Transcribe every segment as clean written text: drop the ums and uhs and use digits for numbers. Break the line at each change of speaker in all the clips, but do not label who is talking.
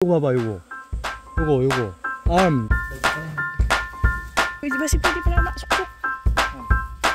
이거 봐봐 요거 arm.
Masih pwede pala masuk.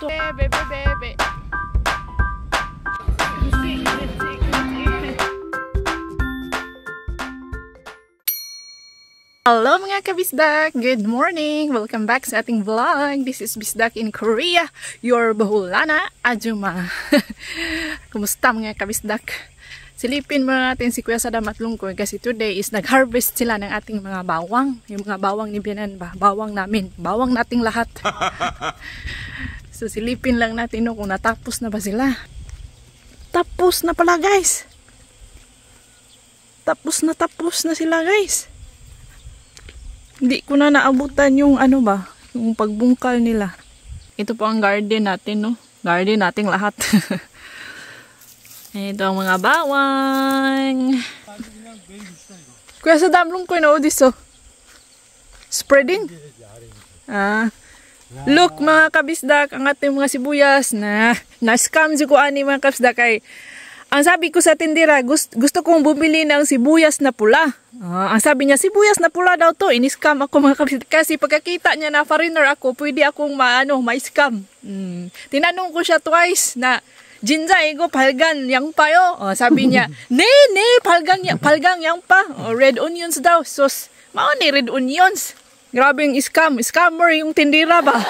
Bebe. Hello mga kabisdak! Good morning! Welcome back sa ating vlog. This is Bisdak in Korea, your Bahulana Ajuma. Kumusta mga kabisdak? Silipin muna natin si Kuya Sadam at Lungkoy kasi today is nag-harvest sila ng ating mga bawang. Yung mga bawang ni Bianan ba? Bawang namin. Bawang nating lahat. So silipin lang natin kung natapos na ba sila. Tapos na pala guys. Tapos na sila guys. Hindi ko na naabutan yung yung pagbungkal nila. Ito po ang garden natin, no? Garden nating lahat. Ito ang mga bawang. Kuya Sadam Lungkoy na diso. Spreading? Look mga kabisdak, ang ating mga sibuyas na-scam si ko ani mga kabisdak kay ang sabi ko sa tindera, gusto kong bumili ng sibuyas na pula. Ang sabi niya, sibuyas na pula daw to. Ini-scam ako mga kabisdak. Kasi pagkakita niya na foreigner ako, pwede akong ma-scam. Tinanong ko siya twice na, Jinjay ko, palgan yang pa yo. Sabi niya, ne, palgang yang pa. Red onions daw. Sus, mao ni red onions. Grabe yung scammer yung tindera ba?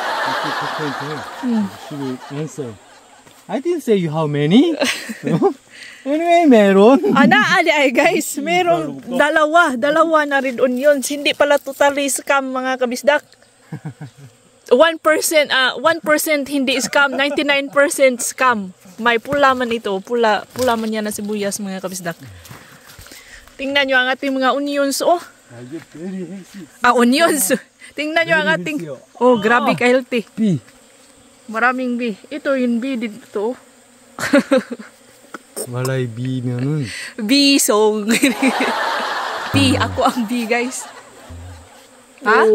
I didn't say you how many. Anyway, meron.
Ay guys, meron dalawa na red onions. Hindi pala totally scam mga kabisdak. 1% hindi scam, 99% scam. May pula man ito, pula man yan na sibuyas mga kabisdak. Tingnan nyo ang ating mga onions, oh. Onions. Tingnan nyo ang ating, grabe ka-healthy.
B.
Maraming B. Ito yung B dito.
Malay B 면은
B song. B, ako ang B guys. Ha?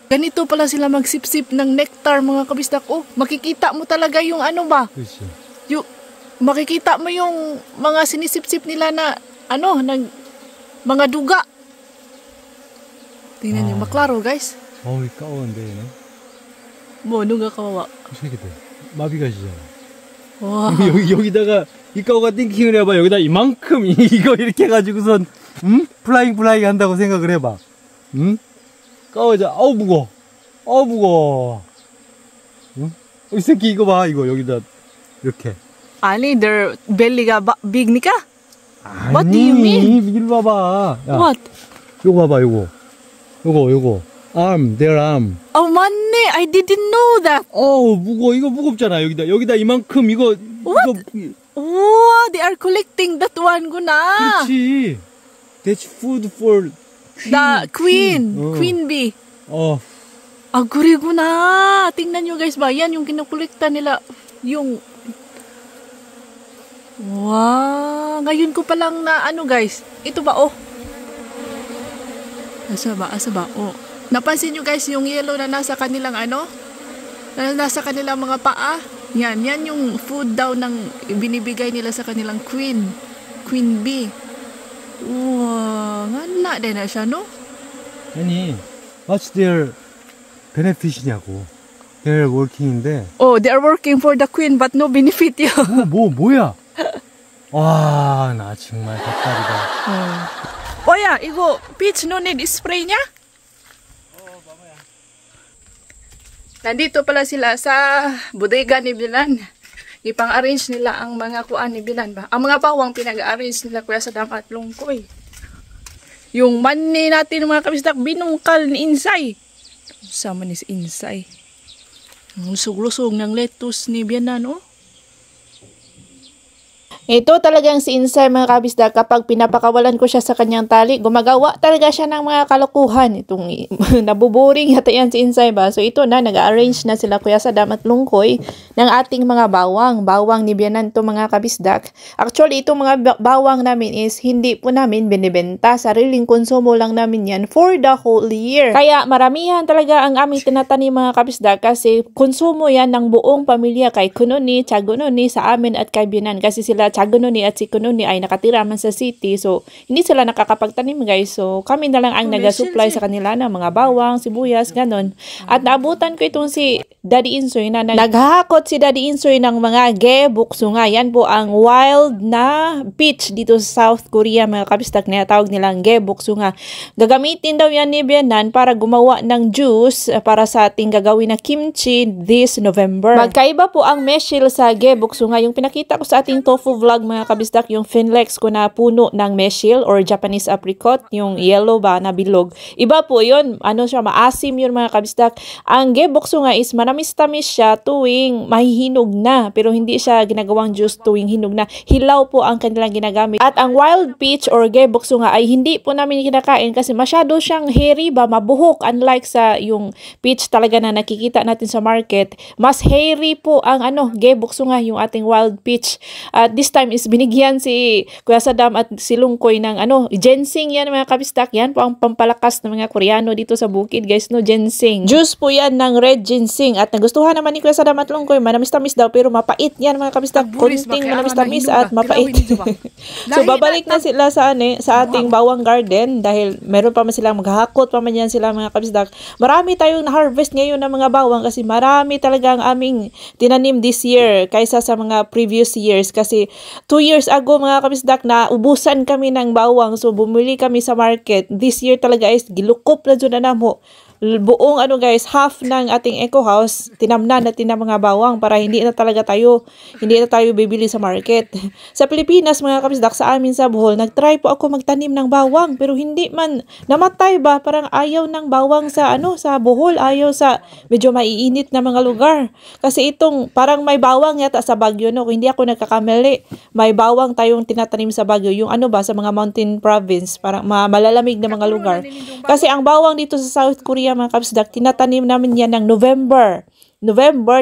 Ganito pala sila magsip-sip ng nectar mga kabisdak. Makikita mo talaga yung ba? Yung, makikita mo yung mga sinisip-sip nila na ng mga duga. Tingnan niyo, maklaro guys.
까운데 얘네.
누가 kawawa?
새끼들 마비가시잖아.
와.
여기다가 이 까오가 띵킹을 해봐. 여기다 이만큼 이거 이렇게 해가지고선 플라잉 한다고 생각을 해봐. 까오자. 아우 무거워. 이 새끼 이거 봐. 이거 여기다 이렇게.
아니, their belly가 big nika? What do you mean?
이거 봐봐. 야,
What?
요거 봐봐. 요거. arm, their arm.
맞네. I didn't know that.
무거워. 이거 무겁잖아. 여기다 이만큼 이거.
What? Wow, they are collecting that one guna.
그렇지. That's food for queen.
The queen bee. Guriguna. Tingnan nyo guys ba? Yan yung kinukolekta nila. Wow. Ngayon ko palang na guys. Ito ba Asa ba? Napansin nyo guys yung yellow na nasa kanilang nasa kanilang mga paa. Yan yung food daw ng binibigay nila sa kanilang queen bee. Wow, ngana din na siya, no?
아니, what's their benefit이냐고. They're working인데.
They are working for the queen but no benefit yun.
뭐야? 와, 나 정말 닭다리다.
Oya, igo, Peach, no need spray niya? Nandito pala sila sa bodega ni Bilan. Ipang-arrange nila ang mga kuan ni Bilan ba? Ang mga bawang pinag-arrange nila Kuya Sadam at Lungkoy. Yung mani natin mga kabisdak binungkal ni Insay. Sama ni si Insay. Lusog-lusog ng lettuce ni Bianan, Ito talagang si Insay mga kabisdak, kapag pinapakawalan ko siya sa kanyang tali, gumagawa talaga siya ng mga kalokohan. Itong nabuboring yata yan si Insay ba? So ito na, nag-arrange na sila Kuya Sadam at Lungkoy ng ating mga bawang. Bawang ni Bianan to mga kabisdak. Actually, itong mga bawang namin is hindi po namin binibenta. Sariling konsumo lang namin yan for the whole year. Kaya maramihan talaga ang aming tinatanim mga kabisdak kasi konsumo yan ng buong pamilya kay Kunoni, Tiago Noni, sa amin at kay Bianan. Kasi sila tiyago ni at si kuno ni ay nakatira man sa city. So, hindi sila nakakapagtanim guys. So, kami na lang ang nag-supply sa kanila ng mga bawang, sibuyas, ganon. At naabutan ko itong si Daddy Insoy na naghahakot si Daddy Insoy ng mga gebuksunga. Yan po ang wild na peach dito sa South Korea mga kabisdak na tawag nilang gebuksunga. Gagamitin daw yan ni Bianan para gumawa ng juice para sa ating gagawin na kimchi this November. Magkaiba po ang meshil sa gebuksunga. Yung pinakita ko sa ating tofu vlog mga kabisdak, yung finlex ko na puno ng meshil or Japanese apricot, yung yellow ba na bilog. Iba po yun, ano siya, maasim yun mga kabisdak. Ang gebuksunga is manamis-tamis siya tuwing mahihinog na, pero hindi siya ginagawang juice tuwing hinog na. Hilaw po ang kanilang ginagamit. At ang wild peach or gebuksunga ay hindi po namin kinakain kasi masyado siyang hairy ba, mabuhok. Unlike sa yung peach talaga na nakikita natin sa market, mas hairy po ang gebuksunga, yung ating wild peach. At this time is binigyan si Kuya Saddam at si Lungkoy ng ginseng yan mga kabistak. Yan po ang pampalakas ng mga Koreano dito sa bukid guys, no, ginseng. Juice po yan ng red ginseng at nagustuhan naman ni Kuya Saddam at Lungkoy. Manamis-tamis daw pero mapait yan mga kabistak. Kunting manamis-tamis at mapait. So babalik na sila sa ating bawang garden dahil meron pa man silang maghahakot pa man yan sila mga kabistak. Marami tayong na-harvest ngayon ng mga bawang kasi marami talaga ang aming tinanim this year kaysa sa mga previous years kasi 2 years ago mga kabisdak na ubusan kami ng bawang so bumili kami sa market. This year talaga is gilukop na dyan na namo. Buong half ng ating eco house tinamnan natin ng mga bawang para hindi na tayo bibili sa market. Sa Pilipinas mga kabisdak, sa amin sa Bohol, nagtry po ako magtanim ng bawang pero hindi man namatay ba, parang ayaw ng bawang sa sa Bohol, ayaw sa medyo maiinit na mga lugar. Kasi itong parang may bawang yata sa Baguio, no, kung hindi ako nagkakamali, may bawang tayong tinatanim sa Baguio, yung sa mga mountain province, parang malalamig na mga lugar. Kasi ang bawang dito sa South Korea mga kabisdak, tinatanim namin yan ng November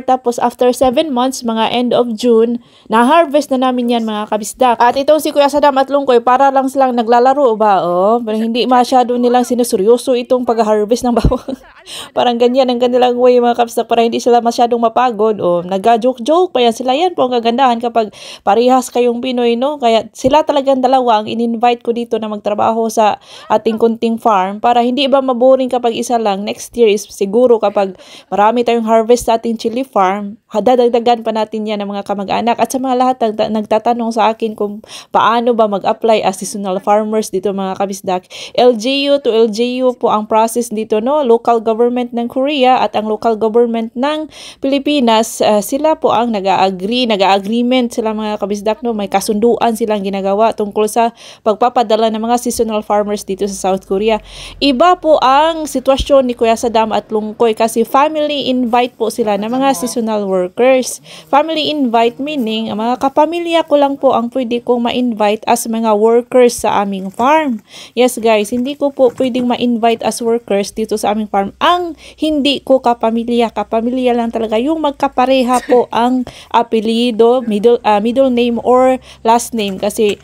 tapos after 7 months, mga end of June, na-harvest na namin yan mga kabisdak. At itong si Kuya Saddam at Lungkoy, para lang silang naglalaro ba, pero hindi masyado nilang sinuseryoso itong pag-harvest ng bawang. Parang ganyan ang kanilang way mga kabisdak para hindi sila masyadong mapagod. Nagja-joke-joke pa yan sila. Yan po ang kagandahan kapag parehas kayong Pinoy, no? Kaya sila talagang dalawa ang in-invite ko dito na magtrabaho sa ating kunting farm para hindi ba maboring kapag isa lang. Next year is siguro kapag marami tayong harvest sa ating chili farm, dadagdagan pa natin yan ng mga kamag-anak. At sa mga lahat nagtatanong sa akin kung paano ba mag-apply as seasonal farmers dito mga kabisdak, LGU to LGU po ang process dito, no? Local government ng Korea at ang local government ng Pilipinas, sila po ang nag-agreement sila mga kabisdak, no? May kasunduan silang ginagawa tungkol sa pagpapadala ng mga seasonal farmers dito sa South Korea. Iba po ang sitwasyon ni Kuya Saddam at Lungkoy kasi family invite po sila ng mga seasonal workers. Family invite meaning, mga kapamilya ko lang po ang pwede kong ma-invite as mga workers sa aming farm. Yes guys, hindi ko po pwedeng ma-invite as workers dito sa aming farm ang hindi ko kapamilya. Kapamilya lang talaga yung magkapareha po ang apelyido, middle name or last name kasi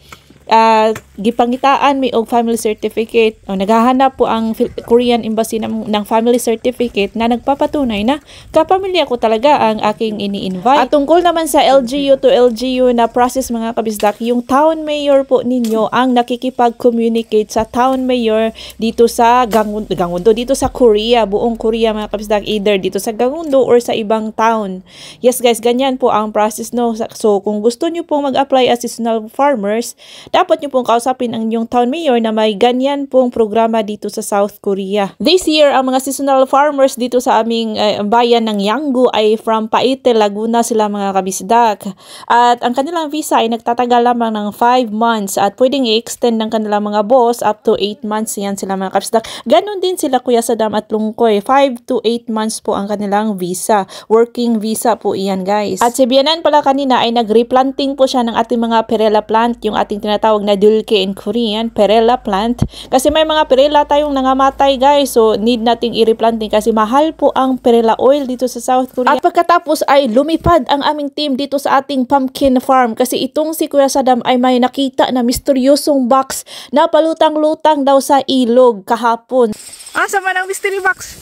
gipangitaan may og family certificate o naghahanap po ang Korean Embassy ng family certificate na nagpapatunay na kapamilya ko talaga ang aking ini-invite. At tungkol naman sa LGU to LGU na process mga kabisdak, yung town mayor po ninyo ang nakikipag-communicate sa town mayor dito sa Gangwon-do, dito sa Korea, buong Korea mga kabisdak, either dito sa Gangwon-do or sa ibang town. Yes guys, ganyan po ang process, no. So kung gusto nyo pong mag-apply as seasonal farmers, dapat nyo pong kausapin ang inyong town mayor na may ganyan pong programa dito sa South Korea. This year, ang mga seasonal farmers dito sa aming bayan ng Yanggu ay from Paite, Laguna sila mga kabisdak. At ang kanilang visa ay nagtatagal lamang ng 5 months at pwedeng i-extend ng kanilang mga boss up to 8 months yan sila mga kabisdak. Ganon din sila Kuya Saddam at Lungkoy. 5 to 8 months po ang kanilang visa. Working visa po iyan guys. At si Bianan pala kanina ay nag-replanting po siya ng ating mga perella plant, yung ating tinatawag na dulce in Korean, perella plant. Kasi may mga perella tayong nangamatay guys. So need nating i-replanting kasi mahal po ang perella oil dito sa South Korea. At pagkatapos ay lumipad ang aming team dito sa ating pumpkin farm kasi itong si Kuya Saddam ay may nakita na misteryosong box na palutang-lutang daw sa ilog kahapon. Asa man ang mystery box?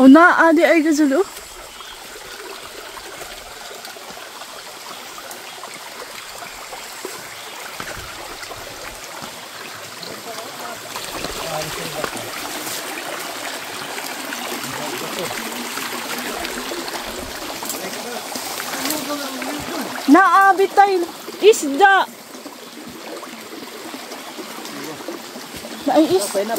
Oh, naa di ay gazalo. Naabitay isda. Ay isda.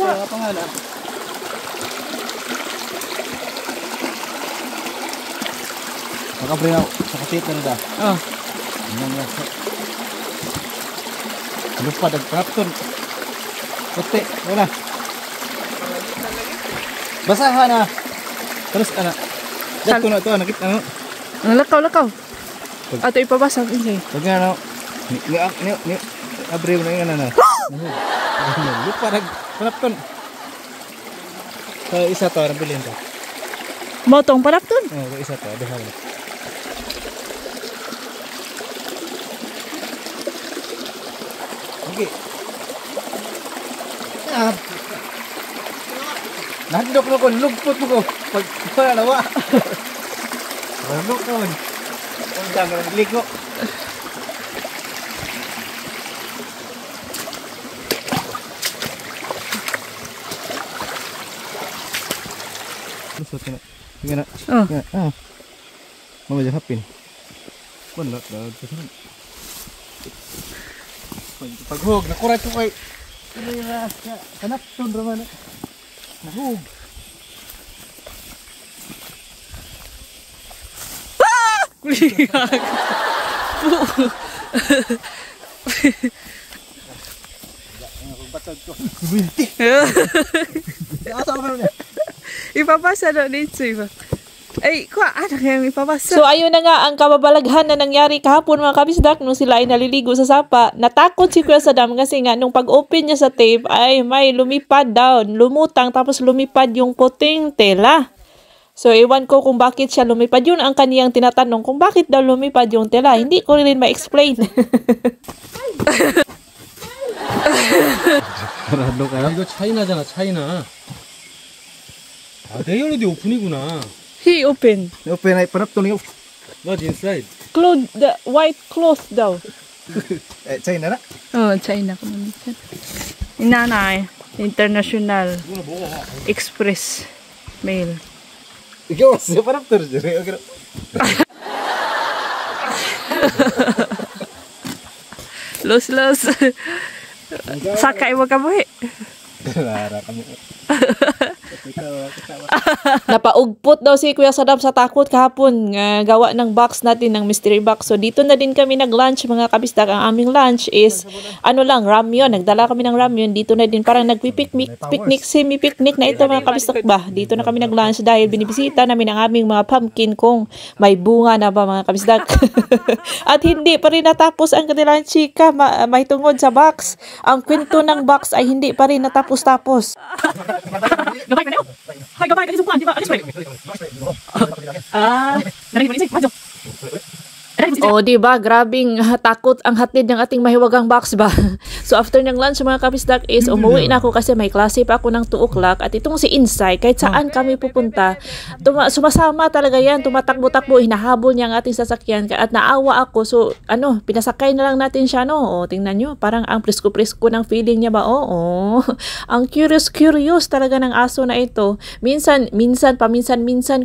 Makapre na sa katit na nila.
Oh.
Lupa nag-raptor. Puti, wala. Basahan na. Terus ana. Dito na ito, nakita ano.
Lakaw. Ato ipabasag ini.
Pag nga no. Ni abre mo na yan na. Lupa nag-raptor. Sa isa to, nabilin to.
Motong parapton?
Oo, isa to, ada hal. Okay. Nandok mo ko, lugpot mo ko. Pag palawa. Nandok ko. Ang dami ng liko. Lusot na. Sige na.
Oh.
Mama jangan hapin. Wala daw. Paghog, nakurat ko kay. Kanap ton raman. Nahug.
Kulihat.
Batag ko. Binti. Asa man ni?
Ipapasa na dito iba. Ay, anak yung ipapasa. So, ayun na nga ang kababalaghan na nangyari kahapon mga kabisdak nung sila ay naliligo sa sapa. Natakot si Kuya Saddam kasi nga nung pag-open niya sa tape ay may lumipad down, lumutang tapos lumipad yung puting tela. So, iwan ko kung bakit siya lumipad. Yun ang kaniyang tinatanong kung bakit daw lumipad yung tela. Hindi ko rin ma-explain.
Rado ka. 이거 차이나잖아, 차이나. 아, 내 열어도 오픈이구나.
He open.
Open ay panap to niyo. Not inside.
Cloth, the white cloth daw.
China na?
Oh, China ko naman siya. Inanay, international express mail.
Ikaw, siya panap to rin.
Los. Sakay mo ka mo eh.
Lara kami.
Napaugpot daw si Kuya Saddam sa takot kahapon gawa ng box natin ng mystery box. So dito na din kami nag-lunch mga kabisdak. Ang aming lunch is ramyon. Nagdala kami ng ramyon. Dito na din parang nagpipiknik, semi-picnic na ito mga kabisdak ba. Dito na kami nag-lunch dahil binibisita namin ang aming mga pumpkin kung may bunga na ba mga kabisdak. At hindi pa rin natapos ang kanilang chika may tungod sa box. Ang kwento ng box ay hindi pa rin natapos-tapos. Gabay ka na yun? Hay, gabay ka na yung di ba? Alis pa yun? Narinig mo rin, oh, di ba? Grabing takot ang hatid ng ating mahiwagang box ba? So, after ng lunch, mga kabisdak is umuwi na ako kasi may klase pa ako ng 2 o'clock. At itong si Insay, kahit saan kami pupunta, sumasama talaga yan. Tumatakbo-takbo, hinahabol niya ang ating sasakyan. At naawa ako. So, pinasakay na lang natin siya, no? O, tingnan nyo. Parang ang presko-presko ng feeling niya ba? Oo. Ang curious talaga ng aso na ito. Minsan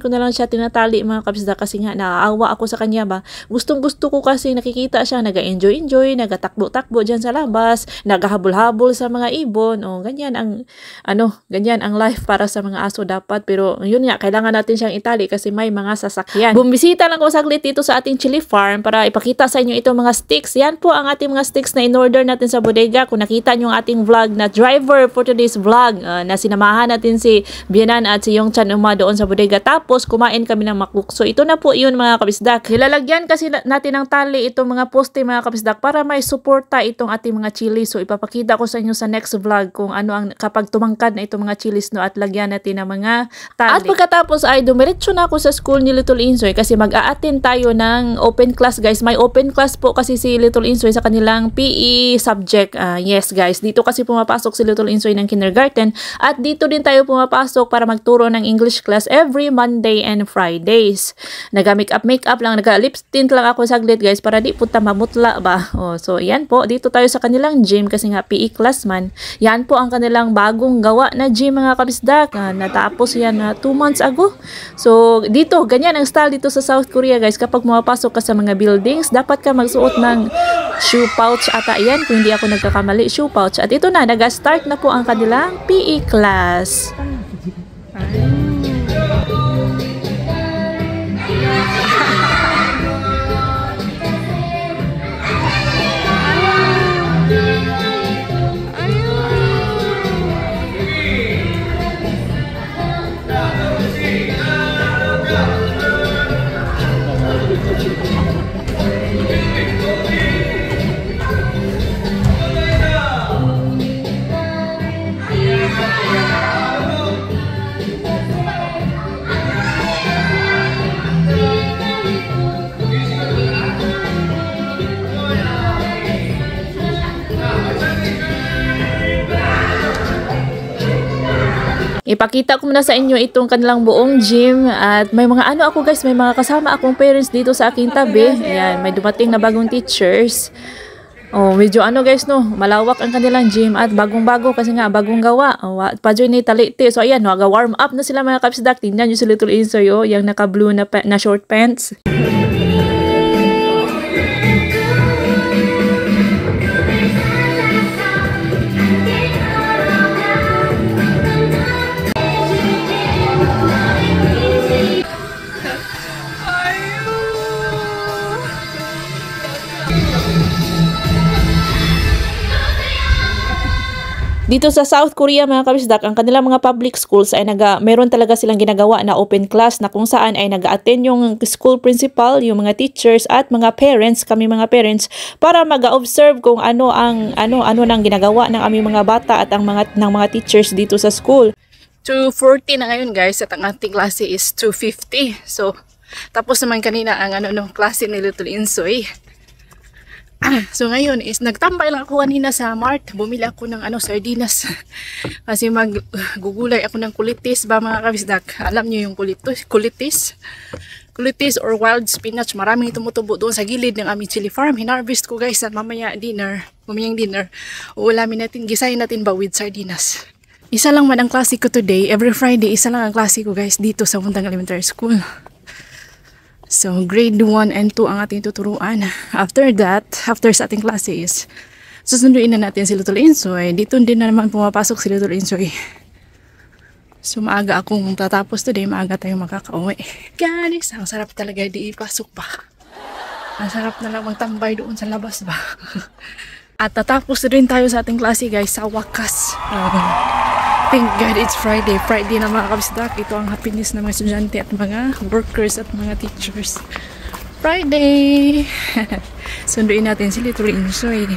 ko na lang siya tinatali, mga kabisdak, kasi nga naawa ako sa kanya ba? Gustong-gusto ko kasi nakikita siya nag-enjoy, nagatakbo-takbo diyan sa labas, naghahabol-habol sa mga ibon. O ganyan ang life para sa mga aso dapat. Pero yun nga, kailangan natin siyang itali kasi may mga sasakyan. Bumisita lang ko saglit dito sa ating chili farm para ipakita sa inyo itong mga sticks. Yan po ang ating mga sticks na in-order natin sa bodega. Kung nakita nyo ang ating vlog na driver for today's vlog, na sinamahan natin si Bianan at si Yongchan Uma doon sa bodega. Tapos kumain kami ng makuk. So ito na po yun mga kabisdak. Nilalagyan kasi natin ng tali itong mga poste mga kabisdak para may suporta itong ating mga chili. So ipapakita ko sa inyo sa next vlog kung ano ang kapag tumangkad na itong mga chilis no at lagyan natin ng mga tali. At pagkatapos ay dumiretso na ako sa school ni Little Insoy kasi mag-a-attend tayo ng open class guys. May open class po kasi si Little Insoy sa kanilang PE subject. Yes guys, dito kasi pumapasok si Little Insoy ng kindergarten at dito din tayo pumapasok para magturo ng English class every Monday and Fridays. Nag-makeup lang, nag-lip tint lang ako saglit guys para di punta mamutla ba. So yan po, dito tayo sa kanilang gym kasi nga PE class man. Yan po ang kanilang bagong gawa na gym mga kabisdak. Natapos yan 2 months ago. So dito, ganyan ang style dito sa South Korea guys. Kapag mapasok ka sa mga buildings, dapat ka magsuot ng shoe pouch ata yan. Kung hindi ako nagkakamali, shoe pouch. At ito na, nag-start na po ang kanilang PE class. Ipakita ko muna sa inyo itong kanilang buong gym at may mga ano ako guys, may mga kasama akong parents dito sa aking tabi. Ayan, may dumating na bagong teachers. Medyo ano guys no, malawak ang kanilang gym at bagong-bago kasi nga bagong gawa. Pajoy ni talite. So ayan, warm up na sila mga kabisdak. Tingnan nyo si Little Insoy yung naka-blue na short pants. Dito sa South Korea mga kabisdak, ang kanilang mga public schools ay meron talaga silang ginagawa na open class na kung saan ay nag-attend yung school principal, yung mga teachers at mga parents, kami mga parents, para mag-observe kung ano nang ginagawa ng aming mga bata at ng mga teachers dito sa school. 2:40 na ngayon guys at ang ating klase is 2:50. So tapos naman kanina ang klase ni Little Insoy. So ngayon is nagtambay lang ako kanina sa Mart. Bumili ako ng sardinas. Kasi maggugulay ako ng kulitis ba mga kabisdak. Alam niyo yung kulitis? Kulitis or wild spinach. Maraming tumutubo doon sa gilid ng aming chili farm. Hinarvest ko guys at mamayang dinner, uulamin natin, gisayin natin ba with sardinas. Isa lang man ang klase ko today. Every Friday, isa lang ang klase ko guys dito sa Muntang Elementary School. So, grade 1 and 2 ang ating tuturuan. After that, after sa ating klase is, susunduin na natin si Little Insoy. Dito din na naman pumapasok si Little Insoy. So, maaga akong tatapos today. Maaga tayong makakauwi. Guys, ang sarap talaga di ipasok pa. Ang sarap na lang magtambay doon sa labas ba. At tatapos rin tayo sa ating klase guys sa wakas. Thank God it's Friday. Friday na mga kabisdak. Ito ang happiness ng mga estudyante at mga workers at mga teachers. Friday! Sunduin natin si Little Insoy.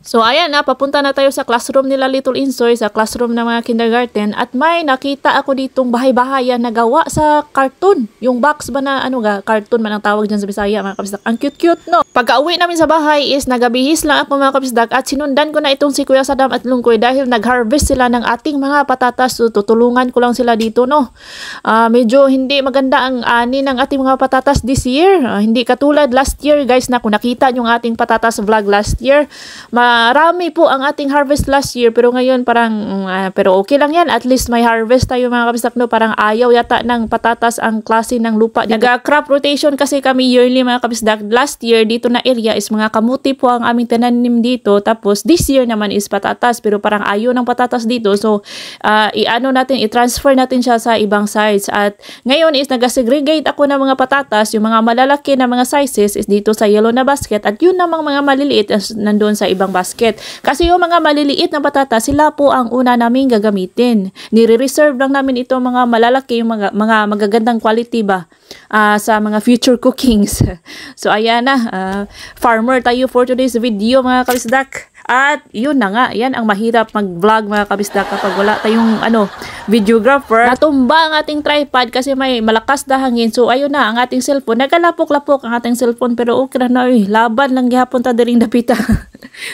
So ayan na, papunta na tayo sa classroom nila Little Insoy, sa classroom ng mga kindergarten. At may nakita ako ditong bahay-bahayan na gawa sa cartoon. Yung box ba na cartoon man ang tawag dyan sa Bisaya mga kabisdak. Ang cute-cute no? Pagka-uwi namin sa bahay is nagabihis lang ako mga kabisdak at sinundan ko na itong si Kuya Saddam at Lungkoy dahil nag-harvest sila ng ating mga patatas. So, tutulungan ko lang sila dito no. Medyo hindi maganda ang ani ng ating mga patatas this year. Hindi katulad last year guys na kung nakita yung ating patatas vlog last year. Marami po ang ating harvest last year pero ngayon parang pero okay lang yan, at least may harvest tayo mga kabisdak no. Parang ayaw yata ng patatas ang klase ng lupa. Nag-crop rotation kasi kami yearly mga kabisdak. Last year dito na area is mga kamuti po ang aming tinanim dito, tapos this year naman is patatas pero parang ayaw ng patatas dito. So i-transfer natin siya sa ibang sites at ngayon is nag-segregate ako ng mga patatas. Yung mga malalaki na mga sizes is dito sa yellow na basket at yun namang mga maliliit is nandun sa ibang basket. basket. Kasi yung mga maliliit na patatas, sila po ang una namin gagamitin. Nire-reserve lang namin ito mga malalaki, yung mga magagandang quality ba sa mga future cookings. So ayan na, farmer tayo for today's video mga kabisdak. At yun na nga, yan ang mahirap mag-vlog mga kabisdak kapag wala tayong videographer. Natumba ang ating tripod kasi may malakas na hangin. So ayun na, ang ating cellphone, nagalapok-lapok ang ating cellphone pero okay na laban lang gihapon ta diring dapita.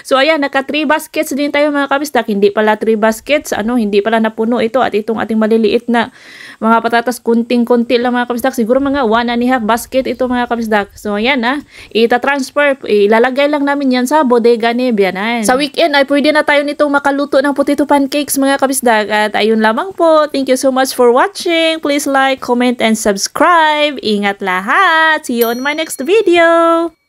So ayan, naka 3 baskets din tayo mga kabisdak. Hindi pala 3 baskets, hindi pala napuno ito at itong ating maliliit na mga patatas, kunting-kunti lang mga kabisdak. Siguro mga 1.5 basket ito mga kabisdak. So ayan ita-transfer, ilalagay lang namin yan sa bodega ni Bianan. Sa weekend ay pwede na tayo nitong makaluto ng potato pancakes mga kabisdak. At ayun lamang po. Thank you so much for watching. Please like, comment, and subscribe. Ingat lahat. See you on my next video.